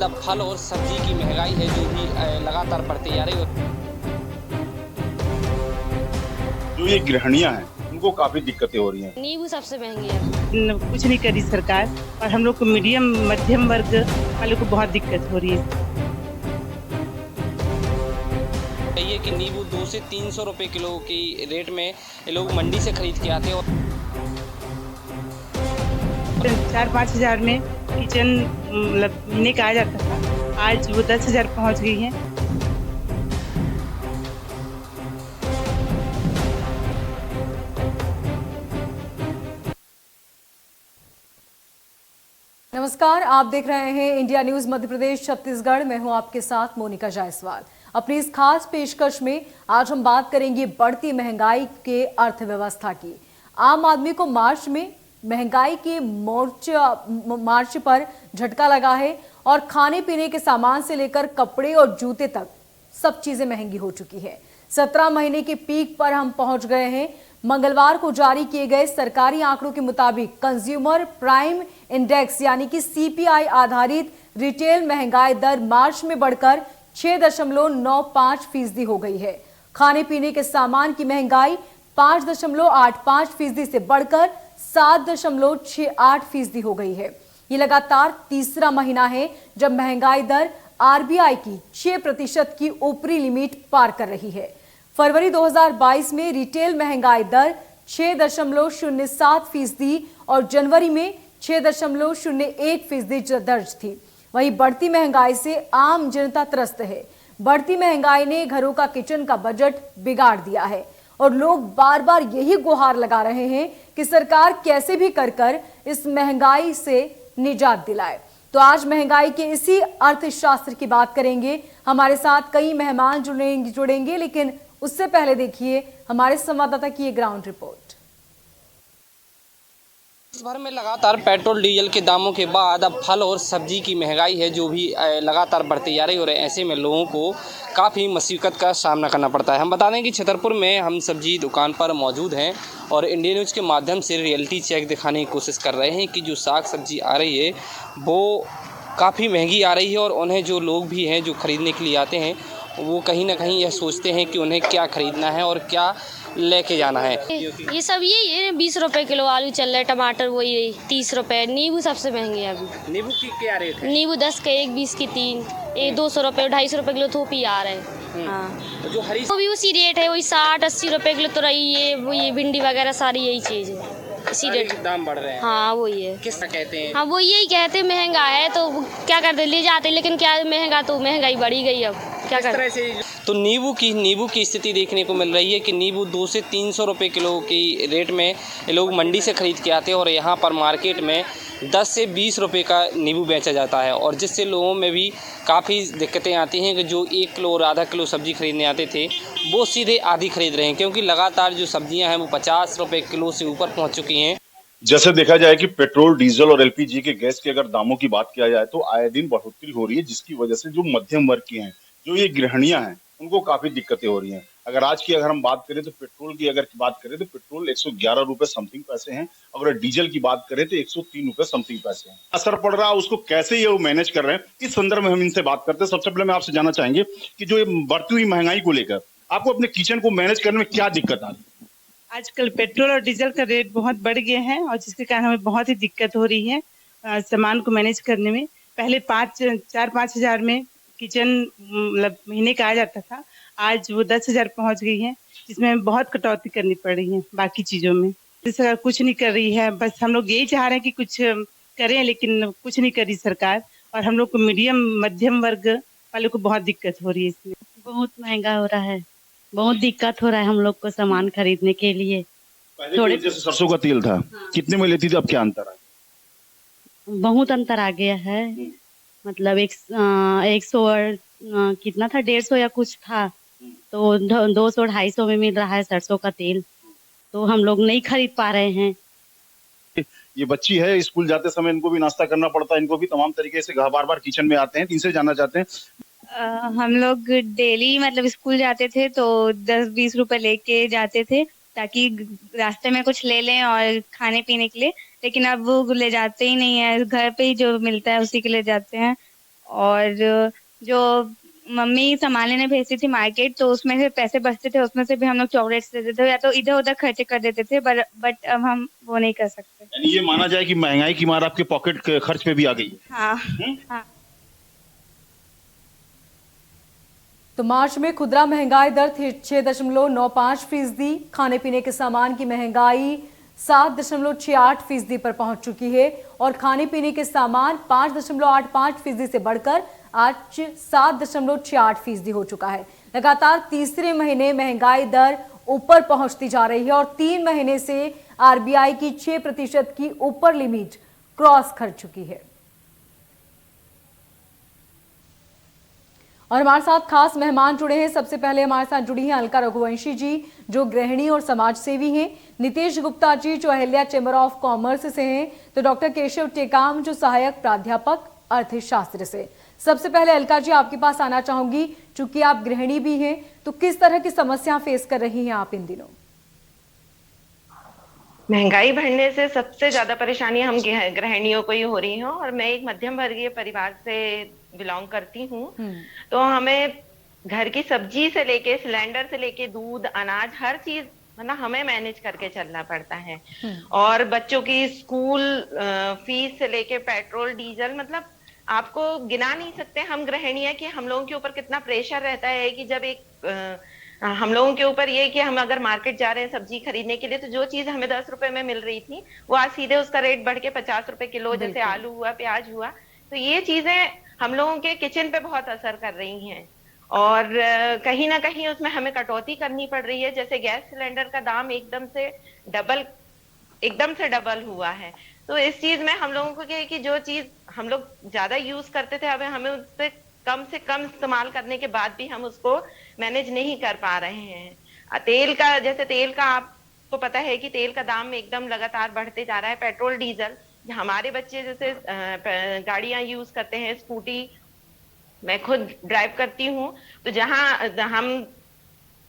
फल और सब्जी की महंगाई है जो भी लगातार बढ़ती जा रही है। जो ये गृहिणियां हैं उनको काफी दिक्कतें हो रही हैं। नींबू सबसे महंगी है। कुछ नहीं करी सरकार और हम लोग को मीडियम मध्यम वर्ग वालों को बहुत दिक्कत हो रही है। ये कि नींबू 200 से 300 रुपए किलो की रेट में ये लोग मंडी से खरीद के आते हैं और 4-5 हजार में किचन मतलब महीने का आ जाता था, आज वो 10,000 पहुंच गई है। नमस्कार, आप देख रहे हैं इंडिया न्यूज मध्य प्रदेश छत्तीसगढ़। मैं हूं आपके साथ मोनिका जायसवाल। अपनी इस खास पेशकश में आज हम बात करेंगे बढ़ती महंगाई के अर्थव्यवस्था की। आम आदमी को मार्च में महंगाई के मार्च पर झटका लगा है और खाने पीने के सामान से लेकर कपड़े और जूते तक सब चीजें महंगी हो चुकी है। 17 महीने के पीक पर हम पहुंच गए हैं। मंगलवार को जारी किए गए सरकारी आंकड़ों के मुताबिक कंज्यूमर प्राइम इंडेक्स यानी कि सीपीआई आधारित रिटेल महंगाई दर मार्च में बढ़कर 6.95% हो गई है। खाने पीने के सामान की महंगाई 5.85% से बढ़कर 7.68% हो गई है। ये लगातार तीसरा महीना है जब महंगाई दर आरबीआई की 6% की ऊपरी लिमिट पार कर रही है। फरवरी 2022 में रिटेल महंगाई दर 6.07% और जनवरी में 6.01% दर्ज थी। वहीं बढ़ती महंगाई से आम जनता त्रस्त है। बढ़ती महंगाई ने घरों का किचन का बजट बिगाड़ दिया है और लोग बार बार यही गुहार लगा रहे हैं कि सरकार कैसे भी कर इस महंगाई से निजात दिलाए। तो आज महंगाई के इसी अर्थशास्त्र की बात करेंगे। हमारे साथ कई मेहमान जुड़ेंगे, लेकिन उससे पहले देखिए हमारे संवाददाता की ये ग्राउंड रिपोर्ट। देश भर में लगातार पेट्रोल डीजल के दामों के बाद अब फल और सब्जी की महंगाई है जो भी लगातार बढ़ती जा रही है और ऐसे में लोगों को काफ़ी मुसीबत का सामना करना पड़ता है। हम बता दें कि छतरपुर में हम सब्जी दुकान पर मौजूद हैं और इंडिया न्यूज़ के माध्यम से रियलिटी चेक दिखाने की कोशिश कर रहे हैं कि जो साग सब्जी आ रही है वो काफ़ी महंगी आ रही है और उन्हें जो लोग भी हैं जो ख़रीदने के लिए आते हैं वो कहीं ना कहीं यह सोचते हैं कि उन्हें क्या खरीदना है और क्या लेके जाना है। ये सब यही है, 20 रुपए किलो आलू चल रहा है, टमाटर वही 30 रुपए। नींबू सबसे महंगे है अभी। नींबू की क्या रेट है? नींबू 10 के 1, 20 की 3, 200 रुपए 250 रुपए किलो थोपी आ रहे हैं। हाँ, तो जो हरी वो भी उसी रेट है, वही 60-80 रुपए किलो तो रही है। वो ये भिंडी वगैरह सारी यही चीज़ है, इसी रेट दाम बढ़ रहे हैं। हाँ वही है। किस तरह कहते हैं? हाँ वो यही कहते हैं महंगा है तो क्या करते ले जाते, लेकिन क्या महंगा तो महंगाई बढ़ी गई अब क्या करते। तो नींबू की स्थिति देखने को मिल रही है कि नींबू 200 से 300 रुपए किलो की रेट में लोग मंडी से खरीद के आते हैं और यहाँ पर मार्केट में 10 से 20 रुपए का नींबू बेचा जाता है और जिससे लोगों में भी काफ़ी दिक्कतें आती हैं कि जो 1 किलो और आधा किलो सब्जी खरीदने आते थे वो सीधे आधी खरीद रहे हैं क्योंकि लगातार जो सब्जियां हैं वो 50 रुपए किलो से ऊपर पहुँच चुकी हैं। जैसे देखा जाए कि पेट्रोल डीजल और एलपीजी के गैस के अगर दामों की बात किया जाए तो आए दिन बढ़ोतरी हो रही है, जिसकी वजह से जो मध्यम वर्ग के हैं, जो ये गृहिणियां हैं, उनको काफी दिक्कतें हो रही हैं। अगर हम बात करें तो पेट्रोल की अगर बात करें तो पेट्रोल 111 रुपए समथिंग पैसे हैं। अगर डीजल की बात करें तो 103 रुपए समथिंग पैसे हैं। असर पड़ रहा है, उसको कैसे ये वो मैनेज कर रहे हैं, इस संदर्भ में हम इनसे बात करते हैं। सबसे पहले मैं आपसे जानना चाहेंगे कि जो ये बढ़ती हुई महंगाई को लेकर आपको अपने किचन को मैनेज करने में क्या दिक्कत आ रही है? आजकल पेट्रोल और डीजल का रेट बहुत बढ़ गए हैं और जिसके कारण हमें बहुत ही दिक्कत हो रही है सामान को मैनेज करने में। पहले 4-5 हजार में किचन मतलब महीने का आ जाता था, आज वो 10,000 पहुंच गई है, जिसमें बहुत कटौती करनी पड़ रही है बाकी चीजों में। सरकार कुछ नहीं कर रही है, बस हम लोग यही चाह रहे हैं कि कुछ करें, लेकिन कुछ नहीं कर रही सरकार और हम लोग को मीडियम मध्यम वर्ग वालों को बहुत दिक्कत हो रही है। इसमें बहुत महंगा हो रहा है, बहुत दिक्कत हो रहा है हम लोग को सामान खरीदने के लिए। पहले थोड़े जैसे सरसों का तेल था, कितने में लेती थी, अब क्या अंतर है? बहुत अंतर आ गया है। मतलब 100 और कितना था, 150 या कुछ था, तो 200-250 में मिल रहा है सरसों का तेल, तो हम लोग नहीं खरीद पा रहे हैं। ये बच्ची है, स्कूल जाते समय इनको भी नाश्ता करना पड़ता है, इनको भी तमाम तरीके से बार बार किचन में आते हैं। इनसे जानना चाहते हैं। हम लोग डेली मतलब स्कूल जाते थे तो 10-20 रुपए लेके जाते थे ताकि रास्ते में कुछ ले लें और खाने पीने के लिए, लेकिन अब वो ले जाते ही नहीं है, घर पे ही जो मिलता है उसी के लिए जाते हैं। और जो मम्मी सामान लेने भेजती थी मार्केट, तो उसमें से पैसे बचते थे, उसमें से भी हम लोग चॉकलेट्स लेते थे या तो इधर उधर खर्चे कर देते थे, बट अब हम वो नहीं कर सकते। यानी ये माना जाए कि महंगाई की मार आपके पॉकेट के खर्च पे भी आ गई है। हाँ हाँ। तो मार्च में खुदरा महंगाई दर थी 6.95%, खाने पीने के सामान की महंगाई 7.68% पर पहुंच चुकी है और खाने पीने के सामान 5.85% से बढ़कर आज 7.68% हो चुका है। लगातार तीसरे महीने महंगाई दर ऊपर पहुंचती जा रही है और 3 महीने से आरबीआई की 6% की ऊपर लिमिट क्रॉस कर चुकी है। और हमारे साथ खास मेहमान जुड़े हैं। सबसे पहले हमारे साथ जुड़ी हैं अलका रघुवंशी जी, जो गृहिणी और समाज सेवी हैं, नितेश गुप्ता जी जो अहिल्या चैम्बर ऑफ कॉमर्स से हैं, तो डॉक्टर केशव टेकाम जो सहायक प्राध्यापक अर्थशास्त्र से। सबसे पहले अलका जी आपके पास आना चाहूंगी, चूंकि आप गृहिणी भी हैं, तो किस तरह की समस्या फेस कर रही हैं आप इन दिनों? महंगाई बढ़ने से सबसे ज्यादा परेशानी हम गृहिणियों को ही हो रही है और मैं एक मध्यम वर्गीय परिवार से बिलोंग करती हूँ। तो हमें घर की सब्जी से लेके सिलेंडर से लेके दूध अनाज हर चीज मतलब हमें मैनेज करके चलना पड़ता है। और बच्चों की स्कूल फीस से लेके पेट्रोल डीजल मतलब आपको गिना नहीं सकते हम गृहिणियां कि हम लोगों के ऊपर कितना प्रेशर रहता है कि जब एक हम लोगों के ऊपर ये कि हम अगर मार्केट जा रहे हैं सब्जी खरीदने के लिए तो जो चीज हमें 10 रुपए में मिल रही थी वो आज सीधे उसका रेट बढ़ के 50 रुपए किलो, जैसे आलू हुआ, प्याज हुआ। तो ये चीजें हम लोगों के किचन पे बहुत असर कर रही हैं और कहीं ना कहीं उसमें हमें कटौती करनी पड़ रही है। जैसे गैस सिलेंडर का दाम एकदम से डबल हुआ है। तो इस चीज में हम लोगों को क्या है कि जो चीज हम लोग ज्यादा यूज करते थे अब हमें उससे कम इस्तेमाल करने के बाद भी हम उसको मैनेज नहीं कर पा रहे हैं। तेल का आपको पता है कि तेल का दाम एकदम लगातार बढ़ते जा रहा है। पेट्रोल डीजल, हमारे बच्चे जैसे गाड़ियां यूज करते हैं, स्कूटी, मैं खुद ड्राइव करती हूँ, तो जहां हम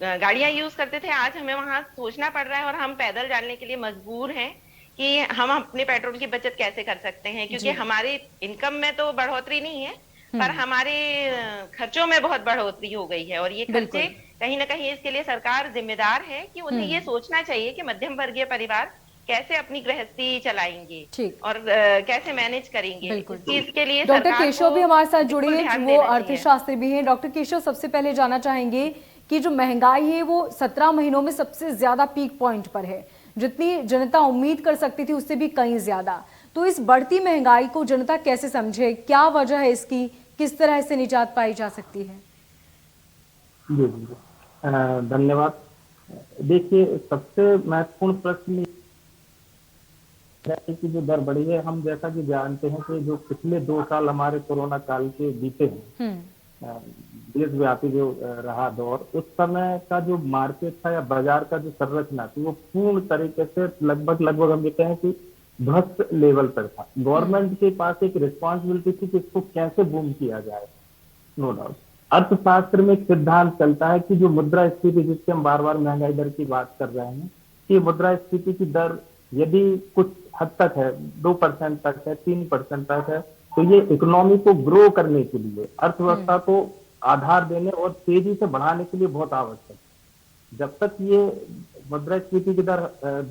गाड़ियां यूज करते थे आज हमें वहां सोचना पड़ रहा है और हम पैदल जाने के लिए मजबूर हैं कि हम अपने पेट्रोल की बचत कैसे कर सकते हैं, क्योंकि हमारी इनकम में तो बढ़ोतरी नहीं है पर हमारे खर्चों में बहुत बढ़ोतरी हो गई है। और ये खर्चे कहीं ना कहीं इसके लिए सरकार जिम्मेदार है कि उन्हें ये सोचना चाहिए कि मध्यम वर्गीय परिवार कैसे अपनी गृहस्थी चलाएंगे और कैसे मैनेज करेंगे। इस चीज के लिए डॉक्टर केशव भी हमारे साथ जुड़े हैं, वो अर्थशास्त्री भी हैं। डॉक्टर केशव, सबसे पहले जानना चाहेंगे कि जो महंगाई है वो 17 महीनों में सबसे ज्यादा पीक पॉइंट पर है, जितनी जनता उम्मीद कर सकती थी उससे भी कहीं ज्यादा। तो इस बढ़ती महंगाई को जनता कैसे समझे, क्या वजह है इसकी, किस तरह से निजात पाई जा सकती है? जी धन्यवाद। देखिए, सबसे महत्वपूर्ण प्रश्न की जो दर बढ़ी है, हम जैसा कि जानते हैं कि जो पिछले 2 साल हमारे कोरोना काल के बीते हैं, देशव्यापी जो रहा दौर, उस समय का जो मार्केट था या बाजार का जो संरचना थी वो पूर्ण तरीके से लगभग हम कहते हैं कि ध्वस्त लेवल पर था। गवर्नमेंट के पास एक रिस्पॉन्सिबिलिटी थी कि इसको कैसे बूम किया जाए। नो डाउट अर्थशास्त्र में एक सिद्धांत चलता है कि जो मुद्रा स्फीति, जिससे हम बार बार महंगाई दर की बात कर रहे हैं, कि मुद्रा स्फीति की दर यदि कुछ हद तक है, 2% तक है, 3% तक है, तो ये इकोनॉमी को ग्रो करने के लिए, अर्थव्यवस्था को आधार देने और तेजी से बढ़ाने के लिए बहुत आवश्यक है। जब तक ये मुद्रास्फीति की दर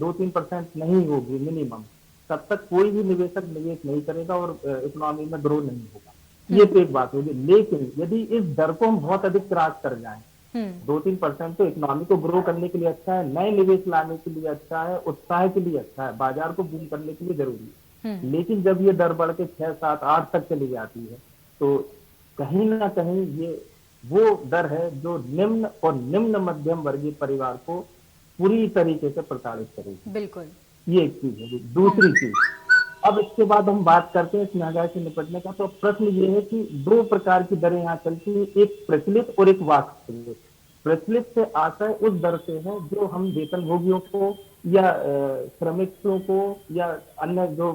2-3% नहीं होगी मिनिमम, तब तक कोई भी निवेशक निवेश नहीं करेगा और इकोनॉमी में ग्रो नहीं होगा। ये तो एक बात होगी। लेकिन यदि इस दर को हम बहुत अधिक क्रॉस कर जाएं, 2-3% तो इकोनॉमी को ग्रो करने के लिए अच्छा है, नए निवेश लाने के लिए अच्छा है, उत्साह के लिए अच्छा है, बाजार को बूम करने के लिए जरूरी है। लेकिन जब ये दर बढ़ के 6, 7, 8 तक चली जाती है, तो कहीं ना कहीं ये वो दर है जो निम्न और निम्न मध्यम वर्गीय परिवार को पूरी तरीके से प्रताड़ित करेगी। बिल्कुल, ये एक चीज है। दूसरी चीज, अब इसके बाद हम बात करते हैं इस महंगाई से निपटने का। तो प्रश्न ये है कि 2 प्रकार की दरें यहाँ चलती है, एक प्रचलित और एक वास्तविक। प्रचलित से आशय उस दर से है जो हम वेतनभोगियों को या श्रमिकों को या अन्य जो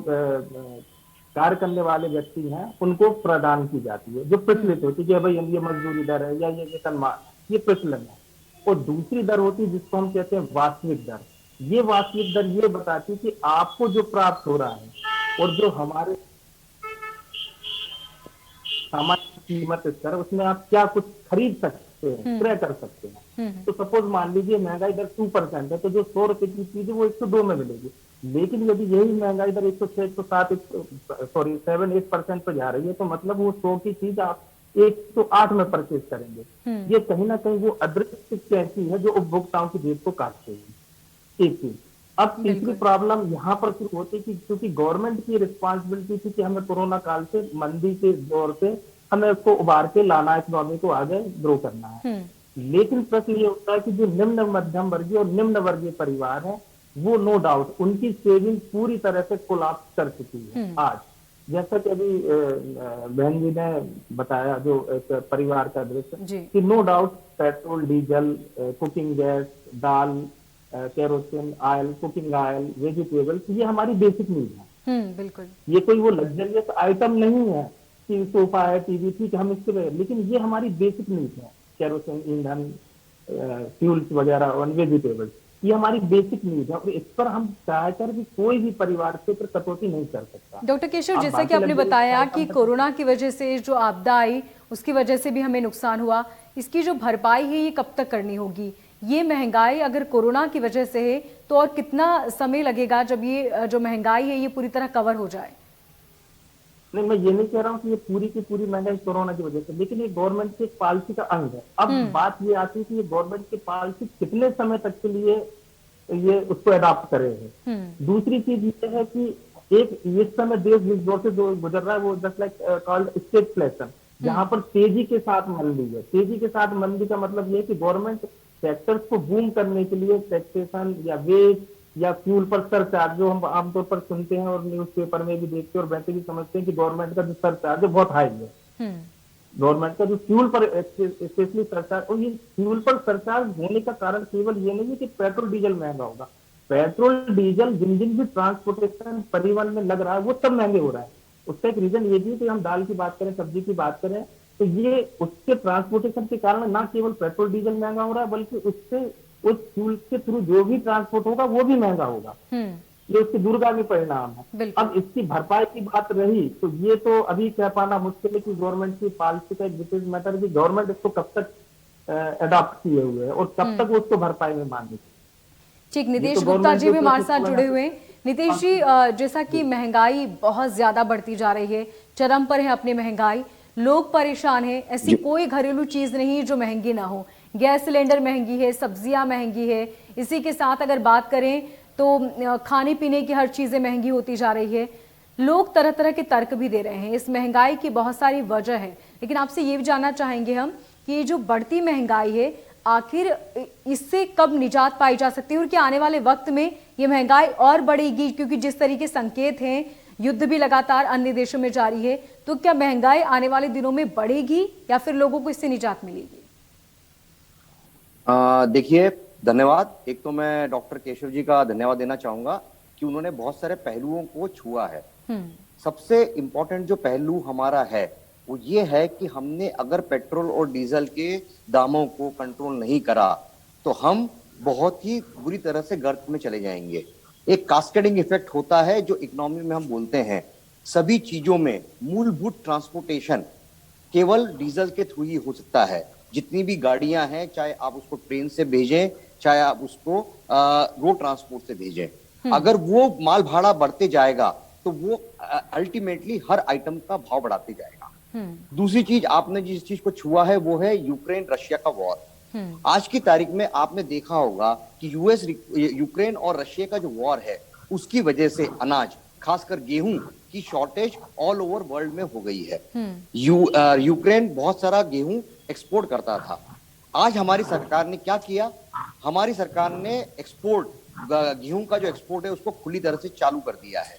कार्य करने वाले व्यक्ति हैं उनको प्रदान की जाती है, जो प्रचलित होती है कि भाई ये मजदूरी दर है या ये वेतनमान, ये प्रचलन है। और दूसरी दर होती है जिसको हम कहते हैं वास्तविक दर। ये वास्तविक दर ये बताती है कि आपको जो प्राप्त हो रहा है और जो सामान्य कीमत स्तर है, उसमें आप क्या कुछ खरीद सकते हैं, क्रय कर सकते हैं। तो सपोज मान लीजिए महंगाई दर 2% है, तो जो 100 रुपए की चीज है वो 102 में मिलेगी। लेकिन यदि यही महंगाई दर 106, 107, 7-8% पे जा रही है, तो मतलब वो 100 की चीज आप 108 में परचेज करेंगे। ये कहीं ना कहीं वो अदृश्य कैंची है जो उपभोक्ताओं की जेब को काटते हैं। एक चीज। अब तीसरी प्रॉब्लम यहाँ पर शुरू होती है कि क्योंकि गवर्नमेंट की रिस्पॉन्सिबिलिटी थी कि हमें कोरोना काल से, मंदी के दौर से हमें उसको उबार के लाना, इकोनॉमी को आगे ग्रो करना है। लेकिन प्रश्न ये होता है कि जो निम्न मध्यम वर्गीय और निम्न वर्गीय परिवार है, वो नो डाउट उनकी सेविंग पूरी तरह से कोलैप्स कर चुकी है आज। जैसा कि अभी बहन जी ने बताया, जो एक परिवार का दृश्य, कि no doubt petrol, diesel, cooking gas, दाल, kerosene oil, cooking oil, vegetables, ये हमारी बेसिक नीड है। बिल्कुल। ये कोई वो लग्जरियस आइटम नहीं है कि सोफा है, टीवी थी कि हम इसके, लेकिन ये हमारी बेसिक नीड है। केरोसिन, ईंधन, फ्यूल्स वगैरह और वेजिटेबल्स, ये हमारी बेसिक नीड है और इस पर हम चाहकर भी कोई भी परिवार के ऊपर कटौती नहीं कर सकता। डॉक्टर केशव, जैसा कि आपने बताया कि कोरोना की वजह से जो आपदा आई उसकी वजह से भी हमें नुकसान हुआ, इसकी जो भरपाई है ये कब तक करनी होगी? ये महंगाई अगर कोरोना की वजह से है तो और कितना समय लगेगा जब ये जो महंगाई है ये पूरी तरह कवर हो जाए? नहीं, मैं ये नहीं कह रहा हूँ कि ये पूरी की पूरी महंगाई कोरोना की वजह से, लेकिन ये गवर्नमेंट की एक पॉलिसी का अंग है। अब बात ये आती है कि ये गवर्नमेंट की पॉलिसी कितने समय तक के लिए ये उसको अडॉप्ट करे है। दूसरी चीज ये है कि एक इस समय देश जिस दौर से गुजर रहा है वो जस्ट लाइक कॉल्ड स्टेगफ्लेशन, जहां पर तेजी के साथ मंदी है। तेजी के साथ मंदी का मतलब ये है कि गवर्नमेंट सेक्टर्स को बूम करने के लिए टैक्सेशन या वेज या फ्यूल पर सरचार्ज, जो हम आमतौर पर सुनते हैं और न्यूज़पेपर में भी देखते हैं और वैसे भी समझते हैं कि गवर्नमेंट का जो सरचार्ज है बहुत हाई है। गवर्नमेंट का जो फ्यूल पर स्पेशली सरचार्ज, और ये फ्यूल पर सरचार्ज होने का कारण केवल ये नहीं है कि पेट्रोल डीजल महंगा होगा। पेट्रोल डीजल जिन जिन भी ट्रांसपोर्टेशन परिवहन में लग रहा है वो सब महंगे हो रहा है। उसका एक रीजन ये भी है कि हम दाल की बात करें, सब्जी की बात करें, तो ये उसके ट्रांसपोर्टेशन के कारण ना केवल पेट्रोल डीजल महंगा हो रहा है, बल्कि उससे उस फ्यूल के थ्रू जो भी ट्रांसपोर्ट होगा वो भी महंगा होगा। ये उसके दूरगामी परिणाम है। अब इसकी भरपाई की बात रही तो ये तो अभी कह पाना मुश्किल है कि गवर्नमेंट की पॉलिसी का एक विशेष मैटर कि गवर्नमेंट इसको कब तक अडॉप्ट किए हुए है और कब तक उसको भरपाई में मानेगी। ठीक, नीतीश गुप्ता जी भी हमारे साथ जुड़े हुए हैं। नीतीश जी, जैसा कि महंगाई बहुत ज्यादा बढ़ती जा रही है, चरम पर है अपनी महंगाई, लोग परेशान हैं, ऐसी कोई घरेलू चीज नहीं जो महंगी ना हो। गैस सिलेंडर महंगी है, सब्जियां महंगी है, इसी के साथ अगर बात करें तो खाने पीने की हर चीजें महंगी होती जा रही है। लोग तरह तरह के तर्क भी दे रहे हैं। इस महंगाई की बहुत सारी वजह है, लेकिन आपसे ये भी जानना चाहेंगे हम कि ये जो बढ़ती महंगाई है आखिर इससे कब निजात पाई जा सकती है और क्या आने वाले वक्त में ये महंगाई और बढ़ेगी? क्योंकि जिस तरीके संकेत हैं, युद्ध भी लगातार अन्य देशों में जारी है, तो क्या महंगाई आने वाले दिनों में बढ़ेगी या फिर लोगों को इससे निजात मिलेगी? देखिए, धन्यवाद। एक तो मैं डॉक्टर केशव जी का धन्यवाद देना चाहूंगा कि उन्होंने बहुत सारे पहलुओं को छुआ है। सबसे इम्पोर्टेंट जो पहलू हमारा है वो ये है कि हमने अगर पेट्रोल और डीजल के दामों को कंट्रोल नहीं करा तो हम बहुत ही बुरी तरह से गर्त में चले जाएंगे। एक कास्केडिंग इफेक्ट होता है जो इकोनॉमी में हम बोलते हैं। सभी चीजों में मूलभूत ट्रांसपोर्टेशन केवल डीजल के थ्रू ही हो सकता है। जितनी भी गाड़ियां हैं, चाहे आप उसको ट्रेन से भेजें, चाहे आप उसको रोड ट्रांसपोर्ट से भेजें, अगर वो माल भाड़ा बढ़ते जाएगा तो वो अल्टीमेटली हर आइटम का भाव बढ़ाते जाएगा। दूसरी चीज, आपने जिस चीज को छुआ है वो है यूक्रेन रशिया का वॉर। आज की तारीख में आपने देखा होगा कि यूक्रेन और रशिया का जो वॉर है उसकी वजह से अनाज, खासकर गेहूं की शॉर्टेज ऑल ओवर वर्ल्ड में हो गई है। यूक्रेन बहुत सारा गेहूं एक्सपोर्ट करता था। आज हमारी सरकार ने क्या किया? हमारी सरकार ने एक्सपोर्ट, गेहूं का जो एक्सपोर्ट है उसको खुली तरह से चालू कर दिया है।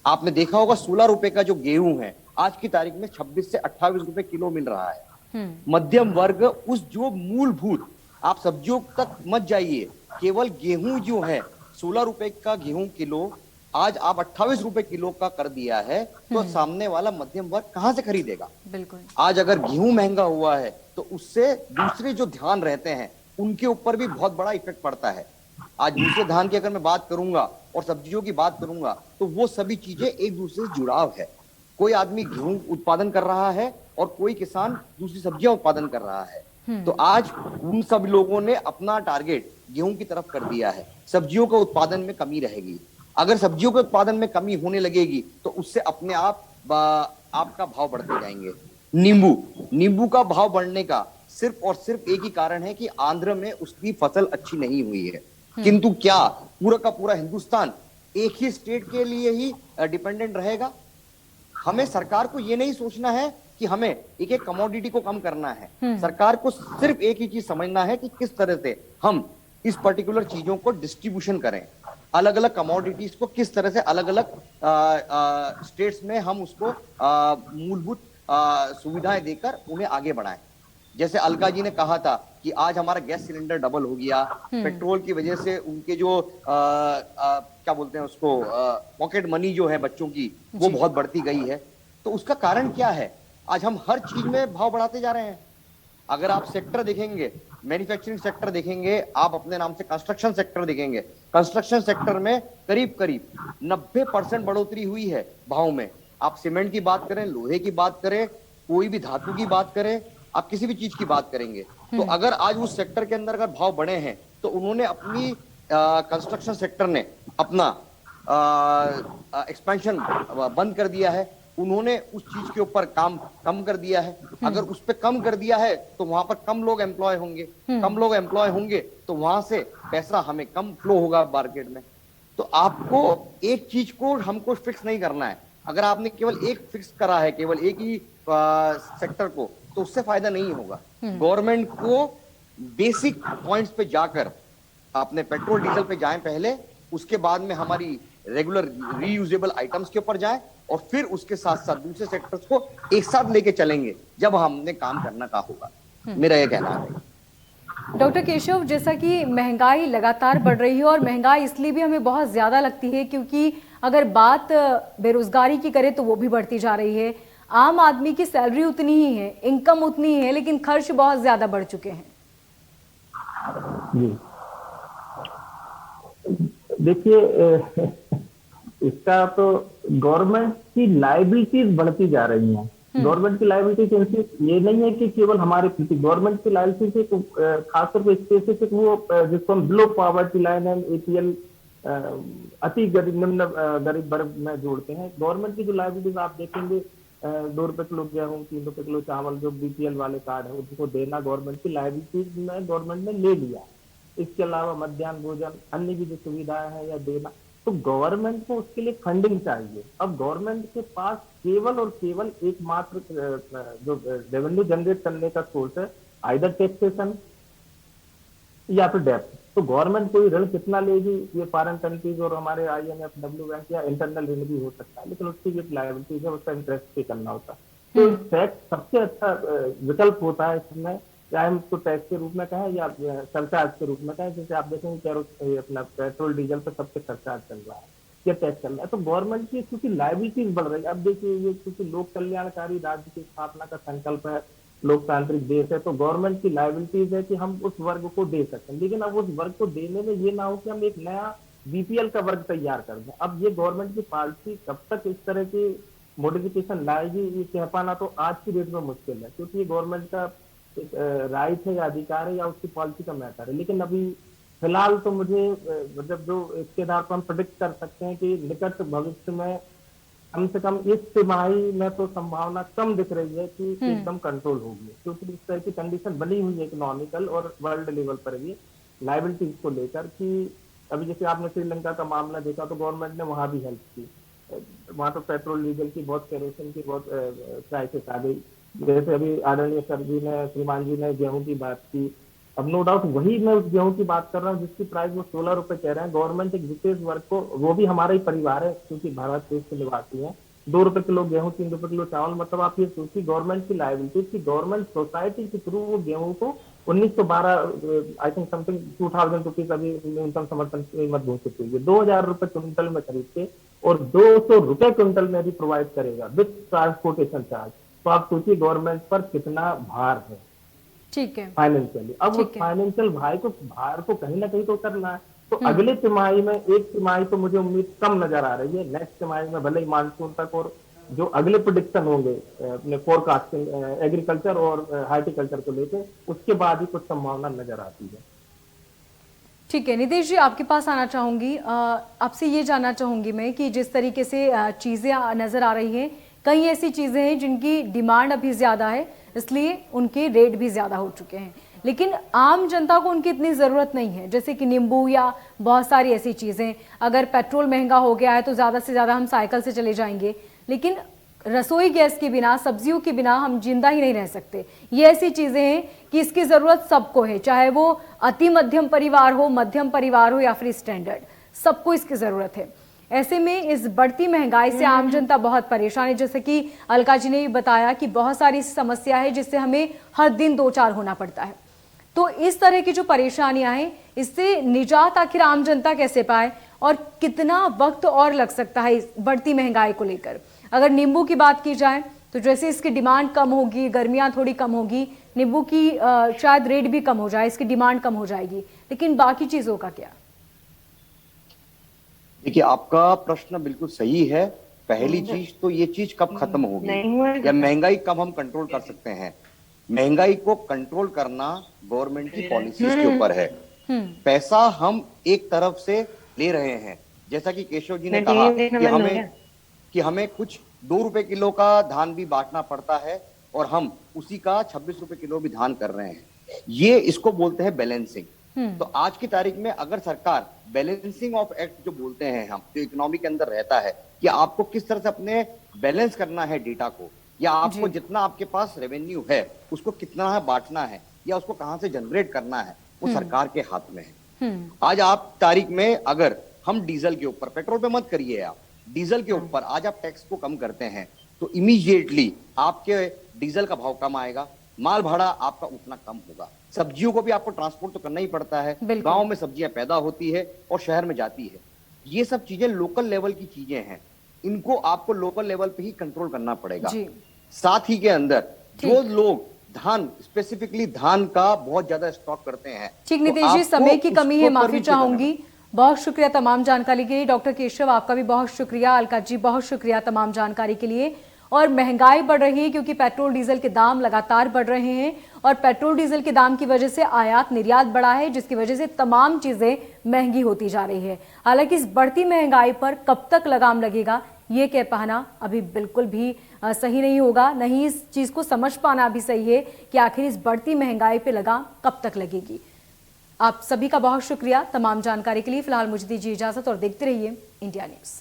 आपने देखा होगा 16 रुपए का जो गेहूं है आज की तारीख में 26 से 28 रुपए किलो मिल रहा है। मध्यम वर्ग उस जो मूलभूत, आप सब्जियों तक मत जाइए, केवल गेहूं जो है 16 रुपए का गेहूं किलो आज आप 28 रुपए किलो का कर दिया है, तो सामने वाला मध्यम वर्ग कहां से खरीदेगा? बिल्कुल। आज अगर गेहूं महंगा हुआ है तो उससे दूसरे जो ध्यान रहते हैं उनके ऊपर भी बहुत बड़ा इफेक्ट पड़ता है। आज दूसरे धान की अगर मैं बात करूंगा और सब्जियों की बात करूंगा तो वो सभी चीजें एक दूसरे से जुड़ाव है। कोई आदमी गेहूं उत्पादन कर रहा है और कोई किसान दूसरी सब्जियां उत्पादन कर रहा है। तो आज उन सब लोगों ने अपना टारगेट गेहूं की तरफ कर दिया है। सब्जियों के उत्पादन में कमी रहेगी। अगर सब्जियों के उत्पादन में कमी होने लगेगी तो उससे अपने आप आपका भाव बढ़ते जाएंगे। नींबू का भाव बढ़ने का सिर्फ और सिर्फ एक ही कारण है कि आंध्र में उसकी फसल अच्छी नहीं हुई है। किंतु क्या पूरा का पूरा हिंदुस्तान एक ही स्टेट के लिए ही डिपेंडेंट रहेगा? हमें सरकार को ये नहीं सोचना है कि हमें एक एक कमोडिटी को कम करना है। सरकार को सिर्फ एक ही चीज समझना है कि किस तरह से हम इस पर्टिकुलर चीजों को डिस्ट्रीब्यूशन करें, अलग अलग कमोडिटीज को किस तरह से अलग अलग स्टेट्स में हम उसको मूलभूत सुविधाएं देकर उन्हें आगे बढ़ाएं। जैसे अलका जी ने कहा था कि आज हमारा गैस सिलेंडर डबल हो गया, पेट्रोल की वजह से उनके जो क्या बोलते हैं उसको पॉकेट मनी जो है बच्चों की वो बहुत बढ़ती गई है। तो उसका कारण क्या है? आज हम हर चीज में भाव बढ़ाते जा रहे हैं। अगर आप सेक्टर देखेंगे, मैन्युफैक्चरिंग सेक्टर देखेंगे, आप अपने नाम से कंस्ट्रक्शन सेक्टर देखेंगे, कंस्ट्रक्शन सेक्टर में करीब करीब 90% बढ़ोतरी हुई है भाव में। आप सीमेंट की बात करें, लोहे की बात करें, कोई भी धातु की बात करें, आप किसी भी चीज की बात करेंगे तो अगर आज उस सेक्टर के अंदर अगर भाव बढ़े हैं तो उन्होंने अपनी कंस्ट्रक्शन सेक्टर ने अपना एक्सपेंशन बंद कर दिया है। उन्होंने उस चीज के ऊपर काम कम कर दिया है। अगर उस पे कम कर दिया है तो वहां पर कम लोग एम्प्लॉय होंगे, कम लोग एम्प्लॉय होंगे तो वहां से पैसा हमें कम फ्लो होगा मार्केट में। तो आपको एक चीज को हमको फिक्स नहीं करना है। अगर आपने केवल एक फिक्स करा है, केवल एक ही सेक्टर को, तो उससे फायदा नहीं होगा। गवर्नमेंट को बेसिक पॉइंट्स पे जाकर अपने पेट्रोल डीजल पे जाएं पहले, उसके बाद में हमारी रेगुलर रीयूजेबल आइटम्स के ऊपर जाएं और फिर उसके साथ साथ दूसरे सेक्टर्स को एक साथ लेके चलेंगे जब हमने काम करना का होगा। मेरा यह कहना है। डॉक्टर केशव, जैसा कि महंगाई लगातार बढ़ रही है और महंगाई इसलिए भी हमें बहुत ज्यादा लगती है क्योंकि अगर बात बेरोजगारी की करें तो वो भी बढ़ती जा रही है। आम आदमी की सैलरी उतनी ही है, इनकम उतनी ही है, लेकिन खर्च बहुत ज्यादा बढ़ चुके हैं। जी देखिए, इसका तो गवर्नमेंट की लायबिलिटीज बढ़ती जा रही हैं। गवर्नमेंट की लायबिलिटीज ये नहीं है कि केवल हमारे प्रति, गवर्नमेंट की लायबिलिटी खासतौर पर स्पेसिफिक वो जिसको हम below poverty line and APL अति गरीब निम्न गरीब वर्ग में जोड़ते हैं। गवर्नमेंट की जो लायबिलिटीज आप देखेंगे, 2 रुपए किलो गेहूं, 3 रुपए किलो चावल, जो BPL वाले कार्ड है उनको देना गवर्नमेंट की लायबिलिटीज में गवर्नमेंट ने ले लिया। इसके अलावा मध्याह्न भोजन, अन्य भी जो सुविधाएं हैं या देना, तो गवर्नमेंट को उसके लिए फंडिंग चाहिए। अब गवर्नमेंट के पास केवल और केवल एकमात्र जो रेवेन्यू जनरेट करने का सोर्स है आइदर टैक्सेशन या फिर डेप्ट। तो गवर्नमेंट कोई ऋण कितना लेगी, ये फॉरेन कंट्रीज और हमारे IMF, W बैंक या इंटरनल ऋण भी हो सकता है, लेकिन उसकी जो लायबिलिटीज है उसका इंटरेस्ट पे करना होता है। तो टैक्स सबसे अच्छा विकल्प होता है इसमें, चाहे हम उसको टैक्स के रूप में कहें या सरचार्ज के रूप में कहें। जैसे आप देखेंगे अपना पेट्रोल डीजल पर सबसे सरचार्ज चल रहा है या टैक्स चल रहा है। तो गवर्नमेंट की क्योंकि लायबिलिटीज बढ़ रही है। अब देखिए, ये क्योंकि लोक कल्याणकारी राज्य की स्थापना का संकल्प है, लोकतांत्रिक देश है, तो गवर्नमेंट की लायबिलिटीज है कि हम उस वर्ग को दे सकते हैं। लेकिन अब उस वर्ग को देने में ये ना हो कि हम एक नया BPL का वर्ग तैयार कर दें। अब ये गवर्नमेंट की पॉलिसी कब तक इस तरह की मॉडिफिकेशन लाएगी, ये कह पाना तो आज की डेट में मुश्किल है, क्योंकि ये गवर्नमेंट का राइट है या अधिकार है या उसकी पॉलिसी का मैटर है। लेकिन अभी फिलहाल तो मुझे मतलब जो इसके आधार पर हम प्रेडिक्ट कर सकते हैं कि निकट भविष्य में कम से कम इस तिमाही में तो संभावना कम दिख रही है कि एकदम कंट्रोल होगी, क्योंकि इस तरह की कंडीशन बनी हुई है इकोनॉमिकल और वर्ल्ड लेवल पर भी लायबिलिटीज को लेकर कि अभी जैसे आपने श्रीलंका का मामला देखा तो गवर्नमेंट ने वहां भी हेल्प की। वहां तो पेट्रोल डीजल की बहुत, केरोसिन की बहुत क्राइसिस आ गई। जैसे अभी आदरणीय सर जी ने, श्रीमान जी ने गेहूं की बात की। अब नो डाउट वही मैं उस गेहूं की बात कर रहा हूँ जिसकी प्राइस वो 16 रुपए कह रहे हैं। गवर्नमेंट एक विशेष वर्ग को, वो भी हमारा ही परिवार है क्योंकि भारत देश के निवासी है, 2 रुपए किलो गेहूं, 3 रुपए किलो चावल, मतलब आप ये सोचिए गवर्नमेंट की लायबिलिटी की गवर्नमेंट सोसाइटी के थ्रू वो गेहूं को 1912 आई थिंक समथिंग 2000 रुपीज अभी न्यूनतम समर्थन कीमत घोषित हुई है, 2000 रुपए क्विंटल में खरीद के और 200 रुपए क्विंटल में भी प्रोवाइड करेगा विद ट्रांसपोर्टेशन चार्ज। तो आप सोचिए गवर्नमेंट पर कितना भार है, ठीक है, फाइनेंशियली। अब उस फाइनेंशियल भार को कहीं ना कहीं तो करना है। तो अगले तिमाही में, एक तिमाही तो मुझे उम्मीद कम नजर आ रही है, नेक्स्ट तिमाही में भले ही मानसून तक और जो अगले प्रेडिक्शन होंगे अपने फोरकास्टिंग एग्रीकल्चर और हार्टिकल्चर को लेके, उसके बाद ही कुछ संभावना नजर आती है। ठीक है नितेश जी, आपके पास आना चाहूंगी। आपसे ये जानना चाहूंगी मैं कि जिस तरीके से चीज़ें नज़र आ रही हैं, कई ऐसी चीज़ें हैं जिनकी डिमांड अभी ज़्यादा है, इसलिए उनके रेट भी ज़्यादा हो चुके हैं, लेकिन आम जनता को उनकी इतनी ज़रूरत नहीं है। जैसे कि नींबू या बहुत सारी ऐसी चीज़ें, अगर पेट्रोल महंगा हो गया है तो ज़्यादा से ज़्यादा हम साइकिल से चले जाएंगे, लेकिन रसोई गैस के बिना, सब्जियों के बिना हम जिंदा ही नहीं रह सकते। ये ऐसी चीज़ें हैं कि इसकी ज़रूरत सबको है, चाहे वो अति मध्यम परिवार हो, मध्यम परिवार हो या फिर स्टैंडर्ड, सबको इसकी ज़रूरत है। ऐसे में इस बढ़ती महंगाई से आम जनता बहुत परेशान है। जैसे कि अलका जी ने भी बताया कि बहुत सारी समस्या है जिससे हमें हर दिन दो चार होना पड़ता है। तो इस तरह की जो परेशानियां हैं, इससे निजात आखिर आम जनता कैसे पाए और कितना वक्त और लग सकता है इस बढ़ती महंगाई को लेकर? अगर नींबू की बात की जाए तो जैसे इसकी डिमांड कम होगी, गर्मियां थोड़ी कम होगी, नींबू की शायद रेट भी कम हो जाए, इसकी डिमांड कम हो जाएगी, लेकिन बाकी चीजों का क्या? देखिए, आपका प्रश्न बिल्कुल सही है। पहली चीज तो ये चीज कब खत्म होगी या महंगाई कब हम कंट्रोल कर सकते हैं? महंगाई को कंट्रोल करना गवर्नमेंट की पॉलिसीज के ऊपर है। पैसा हम एक तरफ से ले रहे हैं, जैसा कि केशव जी ने कहा कि हमें कुछ 2 रुपए किलो का धान भी बांटना पड़ता है और हम उसी का 26 रुपए किलो भी धान कर रहे हैं। ये इसको बोलते हैं बैलेंसिंग। तो आज की तारीख में अगर सरकार बैलेंसिंग ऑफ एक्ट जो बोलते हैं हम, जो इकोनॉमी के अंदर रहता है कि आपको किस तरह से अपने बैलेंस करना है डेटा को, या आपको जितना आपके पास रेवेन्यू है उसको कितना है बांटना है, या उसको कहां से जनरेट करना है, वो सरकार के हाथ में है। आज आप तारीख में अगर हम डीजल के ऊपर, पेट्रोल पे मत करिए आप, डीजल के ऊपर आज आप टैक्स को कम करते हैं तो इमीडिएटली आपके डीजल का भाव कम आएगा, माल भाड़ा आपका उतना कम होगा। सब्जियों को भी आपको ट्रांसपोर्ट तो करना ही पड़ता है, गांव में सब्जियां पैदा होती है और शहर में जाती है। ये सब चीजें लोकल लेवल की चीजें हैं, इनको आपको लोकल लेवल पे ही कंट्रोल करना पड़ेगा। साथ ही के अंदर जो लोग धान, स्पेसिफिकली धान का बहुत ज्यादा स्टॉक करते हैं, ठीक नितेश जी, समय की कमी है, माफी चाहूंगी। बहुत शुक्रिया तमाम जानकारी के लिए। डॉक्टर केशव, आपका भी बहुत शुक्रिया। अलका जी, बहुत शुक्रिया तमाम जानकारी के लिए। और महंगाई बढ़ रही है क्योंकि पेट्रोल डीजल के दाम लगातार बढ़ रहे हैं और पेट्रोल डीजल के दाम की वजह से आयात निर्यात बढ़ा है, जिसकी वजह से तमाम चीजें महंगी होती जा रही है। हालांकि इस बढ़ती महंगाई पर कब तक लगाम लगेगा ये कह पाना अभी बिल्कुल भी सही नहीं होगा, नहीं इस चीज को समझ पाना भी सही है कि आखिर इस बढ़ती महंगाई पे लगाम कब तक लगेगी। आप सभी का बहुत शुक्रिया तमाम जानकारी के लिए। फिलहाल मुझे दीजिए इजाजत और देखते रहिए इंडिया न्यूज।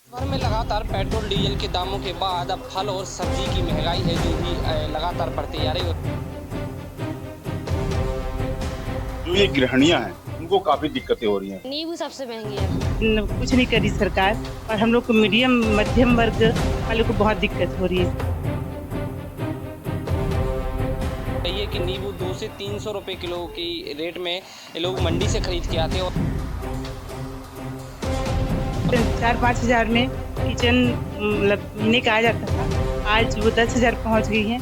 भर में लगातार पेट्रोल डीजल के दामों के बाद अब फल और सब्जी की महंगाई है जो भी लगातार बढ़ती जा रही है। जो ये गृहणियां हैं उनको काफी दिक्कतें हो रही हैं। नींबू सबसे महंगी है। कुछ नहीं करी सरकार, और हम लोग को मीडियम मध्यम वर्ग वालों को बहुत दिक्कत हो रही है। ये कि नींबू 200 से 300 रुपए किलो की रेट में लोग मंडी से खरीद के आते हैं और 4-5 हजार में किचन मतलब महीने का आ जाता था, आज वो 10 हजार पहुँच गई है।